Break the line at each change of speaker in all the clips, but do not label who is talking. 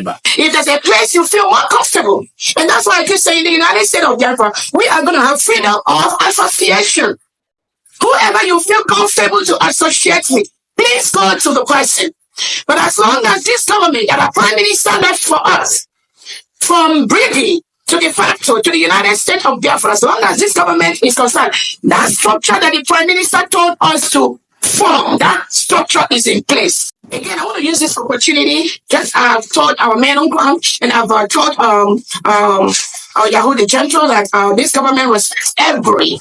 If there's a place you feel more comfortable, and that's why I keep saying in the United States of Biafra, we are going to have freedom of association. Whoever you feel comfortable to associate with, please go to the person. But as long as this government and our prime minister left for us, from Briggy to de facto to the United States of Biafra, as long as this government is concerned, that structure that the prime minister told us to form, that structure is in place. Again, I want to use this opportunity, just I've told our men on ground, and I've told Yahoo the General that this government respects every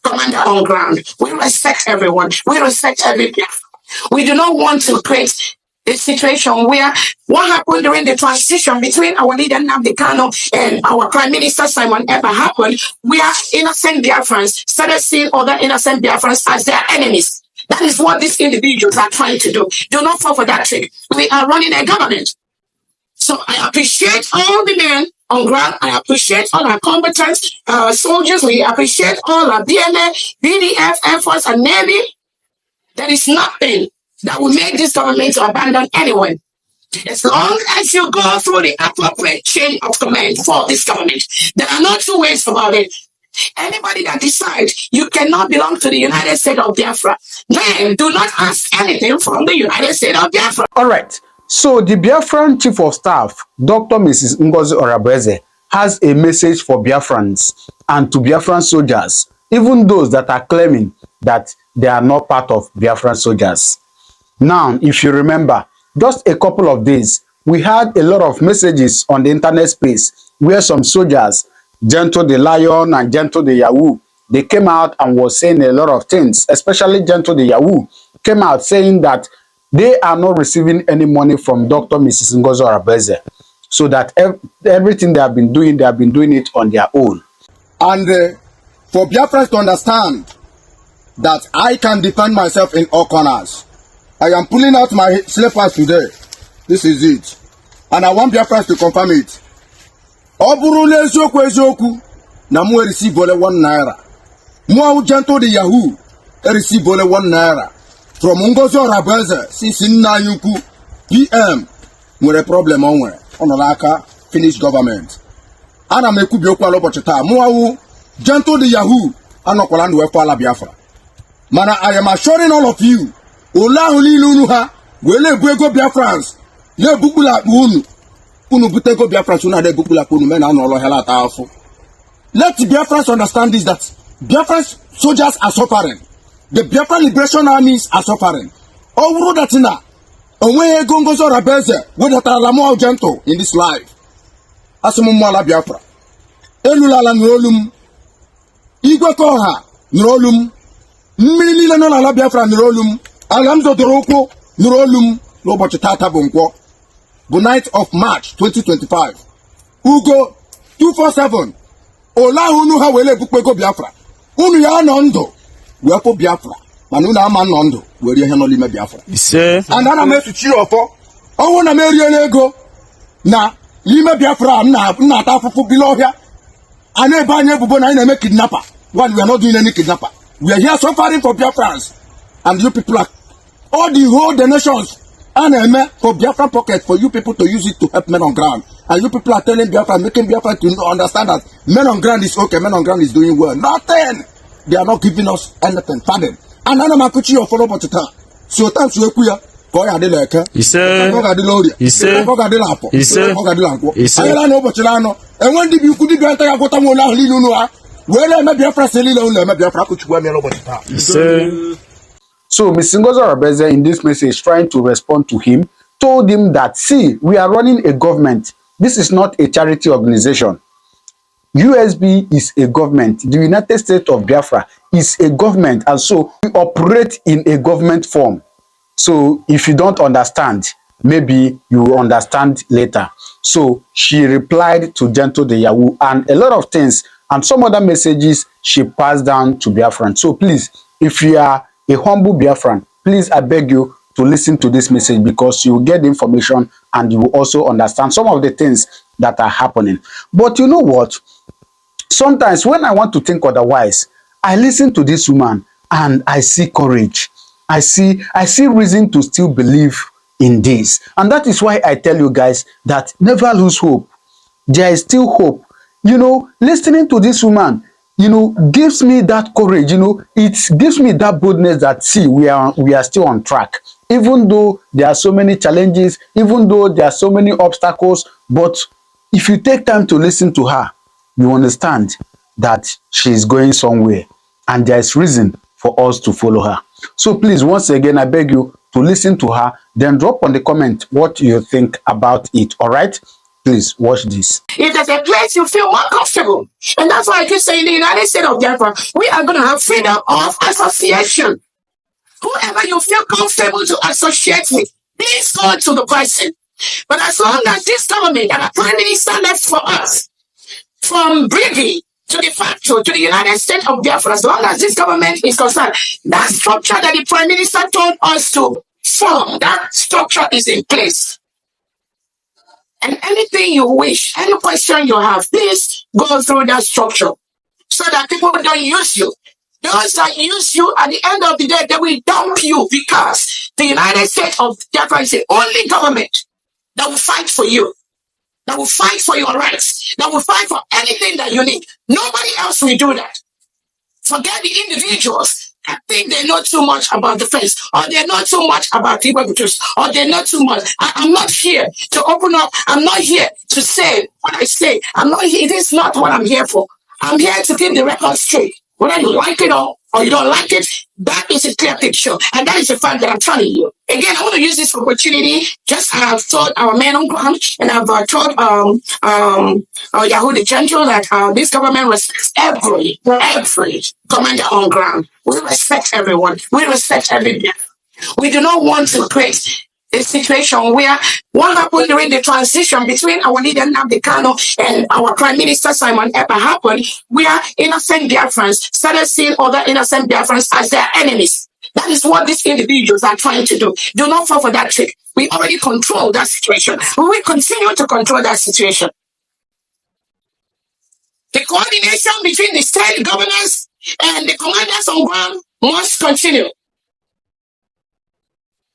commander on ground. We respect everyone. We respect every Biafra. We do not want to create a situation where what happened during the transition between our leader Nnamdi Kanu and our Prime Minister Simon Ekpa happened, where innocent Biafrans started seeing other innocent Biafrans as their enemies. That is what these individuals are trying to do. Do not fall for that trick. We are running a government. So I appreciate all the men on ground. I appreciate all our competent soldiers. We appreciate all our BNA, BDF, Air Force, and Navy. There is nothing that will make this government to abandon anyone. As long as you go through the appropriate chain of command for this government, there are no two ways about it. Anybody that decides you cannot belong to the United States of Biafra, then do not ask anything from the United States of Biafra.
All right. So the Biafran Chief of Staff, Dr. Mrs. Ngozi Orabueze, has a message for Biafrans and to Biafran soldiers, even those that are claiming that they are not part of Biafran soldiers. Now, if you remember, just a couple of days, we had a lot of messages on the internet space where some soldiers, Gentle the Lion and Gentle the Yahoo, they came out and was saying a lot of things, especially Gentle the Yahoo, came out saying that they are not receiving any money from Dr. Mrs. Ngozi Orabueze. So that everything they have been doing it on their own.
And for Biafrans to understand that I can defend myself in all corners. I am pulling out my slippers today. This is it. And I want Biafrans to confirm it. Oburule eziokwu eziokwu na mu receive only 1 naira. Mu Gentle the Yahoo receive only 1 naira. From Ngozi Orabueze, since nna yuku PM nwere problem onwe onolaka finish government. Ana m ekwubi okwu alụbọchị taa mu Gentle the Yahoo anokwala ndu efu ala Biafra. Mana I am assuring all of you, ola niile unu ha wele ebu ego Biafrans na ebukpula akpa unu bute ego Biafrans unu ada ebukpula akpa unu me na anọlọ hela ata afọ. Let the Biafrans understand this, that Biafran soldiers are suffering. The Biafran Liberation Armies are suffering. Owuru datina onwe ego Ngozi Orabueze wedatara la mo Gentle in this life. Asimu mo ala Biafra. Elulala n'olum. Igwe ko ha n'olum. Mmiri niile nọ n'ala Biafra n'olum. Ala m dodoro ụkwụ n'olum n'ụbọchị tata bụ Nkwọ. The 9th of March 2025. Ugo 247. Ola unu ha wele bukwe go Biafra. Unu ya nọ ndụ wepo Biafra. Mana unu ama nọ ndụ were ihe nọ n'ime Biafra. Ise. And ana m esuchi ọfọ. Ọnwụ na m eriela ego na n'ime Biafra nna ata afụfụ bila ọhịa. Ana ebe anyị ebubo na anyị na-eme kidnapper. One, we are not doing any kidnapper. We are here suffering for Biafrans. And you people are all the whole the nations and for Biafra pocket for you people to use it to help men on ground. And you people are telling Biafra, making Biafra to understand that men on ground is okay, men on ground is doing well. Nothing. They are not giving us anything. Pardon. And I'm a kuchi of follow but so thanks to Ekuya. Boy, I did like her. He said, he said, he said, I know what you know. And when did you could be better? I got a more Lilua. Well, maybe a press a little, maybe a fracuch where me over. He said.
So, Ms. Ngozi Orabueze in this message trying to respond to him, told him that, see, we are running a government. This is not a charity organization. USB is a government. The United States of Biafra is a government. And so we operate in a government form. So if you don't understand, maybe you will understand later. So she replied to Gentle the Yahoo and a lot of things and some other messages she passed down to Biafran. So please, if you are a humble Biafran, please, I beg you to listen to this message because you will get the information and you will also understand some of the things that are happening. But you know what? Sometimes when I want to think otherwise, I listen to this woman and I see courage. I see reason to still believe in this. And that is why I tell you guys that never lose hope. There is still hope. Listening to this woman, gives me that courage. It gives me that boldness that, see, we are still on track. Even though there are so many challenges, even though there are so many obstacles, but if you take time to listen to her, you understand that she is going somewhere, and there is reason for us to follow her. So please, once again, I beg you to listen to her, then drop on the comment what you think about it. All right, please watch this.
If there's a place you feel more comfortable, and that's why I keep saying in the United States of Biafra, we are going to have freedom of association. Whoever you feel comfortable to associate with, please go to the person. But as long as this government and our prime minister left for us, from Briggy to de facto to the United States of Biafra, as long as this government is concerned, that structure that the prime minister told us to form, that structure is in place. And anything you wish, any question you have, please go through that structure so that people don't use you. Those that use you, at the end of the day, they will dump you, because the United States of Biafra is the only government that will fight for you, that will fight for your rights, that will fight for anything that you need. Nobody else will do that. Forget the individuals. I think they know too much about the face, or they know too much about people, or they know too much. I'm not here to open up. I'm not here to say what I say. I'm not here. It is not what I'm here for. I'm here to keep the record straight. Whether you like it or you don't like it, that is a clear picture. And that is the fact that I'm telling you. Again, I want to use this opportunity, just as I've told our men on ground, and I've told Yahoo the General, that this government respects every commander on ground. We respect everyone. We respect every. We do not want to create a situation where what happened during the transition between our leader Nnamdi Kanu and our Prime Minister Simon Ekpa happened, where innocent Biafrans started seeing other innocent Biafrans as their enemies. That is what these individuals are trying to do. Do not fall for that trick. We already control that situation. We will continue to control that situation. The coordination between the state governors and the commanders on ground must continue.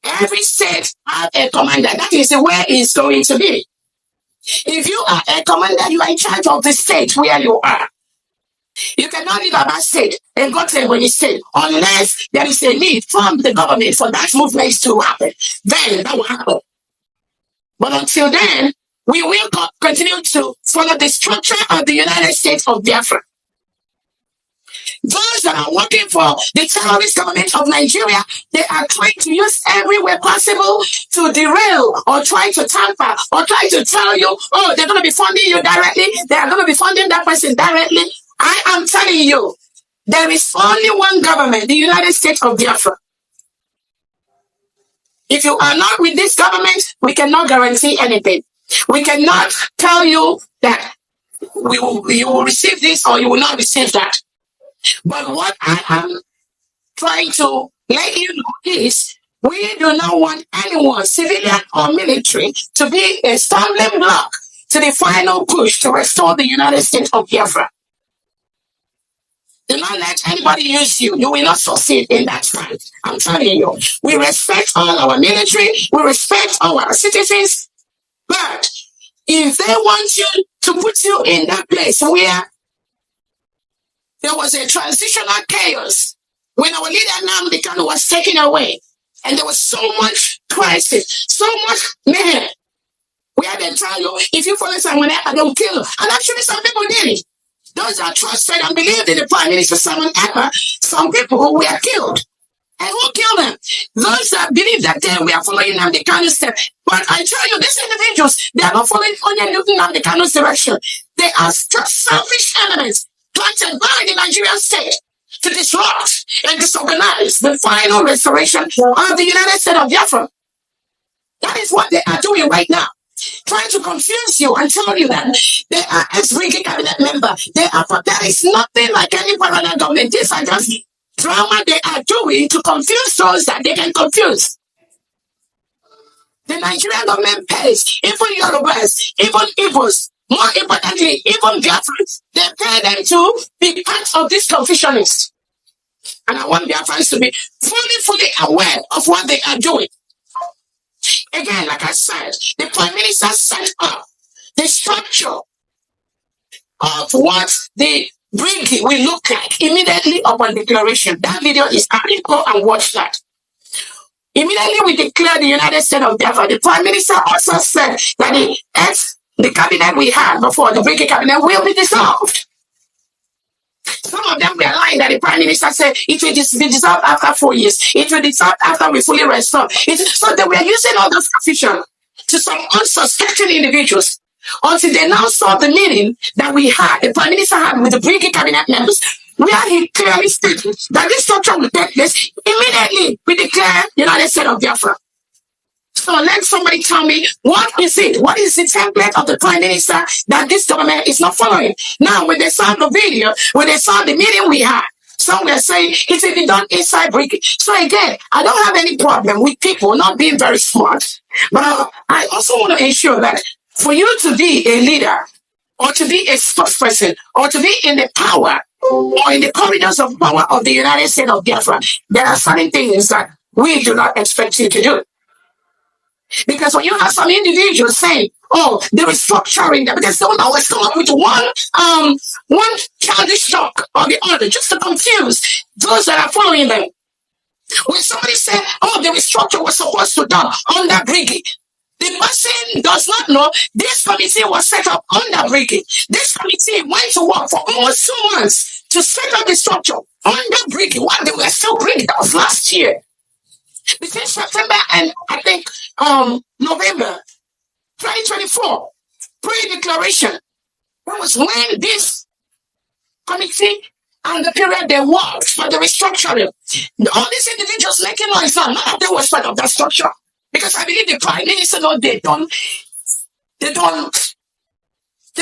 Every state has a commander. That is where it's going to be. If you are a commander, you are in charge of the state where you are. You cannot leave that state and go to any state unless there is a need from the government for that movement to happen. Then that will happen. But until then, we will continue to follow the structure of the United States of Biafra. Those that are working for the terrorist government of Nigeria, they are trying to use every way possible to derail or try to tamper or try to tell you, oh, they're going to be funding you directly. They are going to be funding that person directly. I am telling you, there is only one government, the United States of Biafra. If you are not with this government, we cannot guarantee anything. We cannot tell you that you will receive this or you will not receive that. But what I am trying to let you know is, we do not want anyone, civilian or military, to be a stumbling block to the final push to restore the United States of Biafra. Do not let anybody use you. You will not succeed in that fight. I'm telling you. We respect all our military. We respect our citizens. But if they want you to put you in that place where there was a transitional chaos, when our leader Nnamdi Kanu was taken away, and there was so much crisis, so much mayhem, where they tell you, if you follow someone else, I don't kill you. And actually some people did it. Those that trusted and believed in the Prime Minister Simon Ekpa, some people who were killed. And who killed them? Those that believe that they were following Nnamdi Kanu's step. But I tell you, these individuals, they are not following Nnamdi Kanu's direction. They are just selfish elements planted by the Nigerian state to disrupt and disorganize the final restoration of the United States of Biafra. That is what they are doing right now. Trying to confuse you and tell you that they are ex-Brigade cabinet member. There is nothing like any parallel government. These are just drama they are doing to confuse those that they can confuse. The Nigerian government pays even Yorubas, even Igbos, more importantly, even Biafrans. They pay them to be part of this confusionist. And I want Biafrans to be fully aware of what they are doing. Again, like I said, the Prime Minister set up the structure of what the brig will look like immediately upon declaration. That video is out. Go and watch that. Immediately we declared the United States of Biafra. The Prime Minister also said that the cabinet we had before, the brig cabinet, will be dissolved. Some of them were lying that the Prime Minister said it will be dissolved after 4 years. It will be dissolved after we fully restore. So they were using all those confusion to some unsuspecting individuals until they now saw the meeting that we had, the Prime Minister had with the Brigade cabinet members, where he clearly stated that this structure will take place immediately. We declare United States of Biafra. So let somebody tell me, what is it? What is the template of the Prime Minister that this government is not following? Now, when they saw the video, when they saw the meeting we had, some were saying it will be done inside Brigade. So again, I don't have any problem with people not being very smart, but I also want to ensure that for you to be a leader, or to be a spokesperson, or to be in the power, or in the corridors of power of the United States of Biafra, there are certain things that we do not expect you to do. Because when you have some individuals saying, oh, the restructuring, because they'll always come up with one childish talk or the other, just to confuse those that are following them. When somebody said, oh, the restructure was supposed to be done under Brigade, the person does not know this committee was set up under Brigade. This committee went to work for almost 2 months to set up the structure under Brigade while they were still Brigade. That was last year. Between September and I think November 2024, pre-declaration, that was when this committee and the period they worked for the restructuring. All these individuals making noise now, none of them was part of that structure. Because I believe the Prime Minister knows they don't. The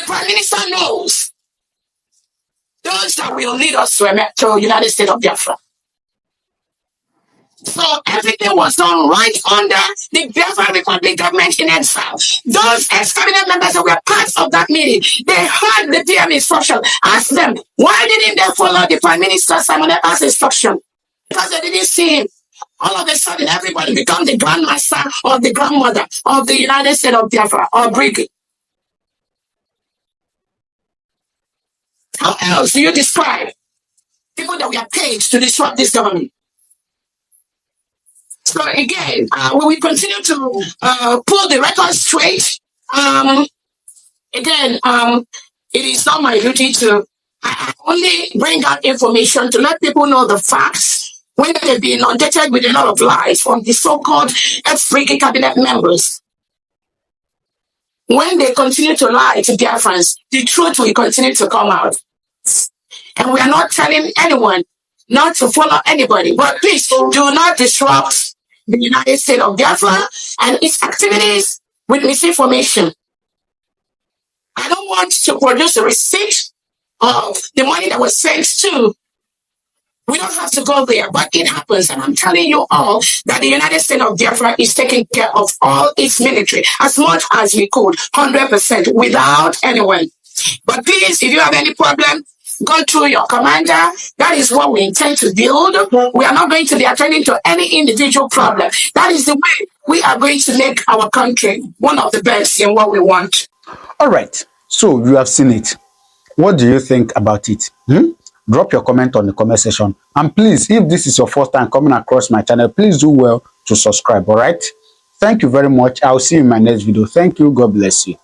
Prime Minister knows those that will lead us to United States of Biafra. So everything was done right under the Biafra Republic government in exile. Those ex-cabinet members that were part of that meeting, they heard the PM instruction. Ask them, why didn't they follow the Prime Minister Simon Ekpa's instruction? Because they didn't see him. All of a sudden, everybody become the grandmaster or the grandmother of the United States of Biafra or Brigade. How else do you describe people that were paid to disrupt this government? So again, we will continue to pull the record straight. Again, it is not my duty to only bring out information to let people know the facts when they've been inundated with a lot of lies from the so-called ex-Brigade cabinet members. When they continue to lie to Biafrans, the truth will continue to come out. And we are not telling anyone not to follow anybody, but please do not disrupt the United States of Biafra and its activities with misinformation. I don't want to produce a receipt of the money that was sent to. We don't have to go there, but it happens. And I'm telling you all that the United States of Biafra is taking care of all its military as much as we could, 100% without anyone. But please, if you have any problem, go through your commander. That is what we intend to build. We are not going to be attending to any individual problem. That is the way we are going to make our country one of the best in what we want.
All right. So you have seen it. What do you think about it? Drop your comment on the comment section. And please, if this is your first time coming across my channel, please do well to subscribe. All right. Thank you very much. I'll see you in my next video. Thank you. God bless you.